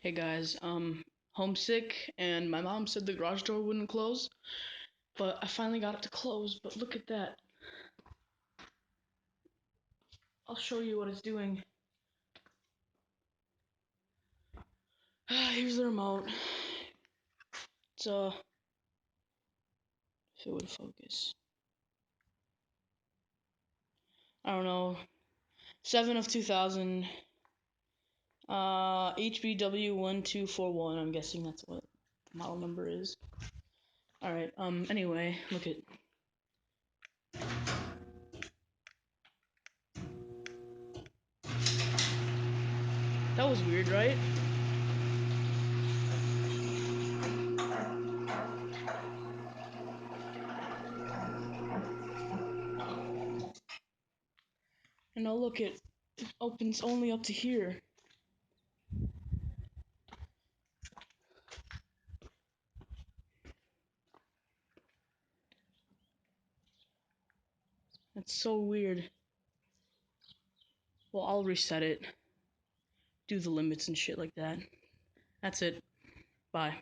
Hey guys, homesick, and my mom said the garage door wouldn't close, but I finally got it to close. But look at that. I'll show you what it's doing. Here's the remote. It's if it would focus. I don't know. 7 of 2000. HBW1241. I'm guessing that's what the model number is. All right. Anyway, look at. That was weird, right? And now look, it opens only up to here. That's so weird. Well, I'll reset it. Do the limits and shit like that. That's it. Bye.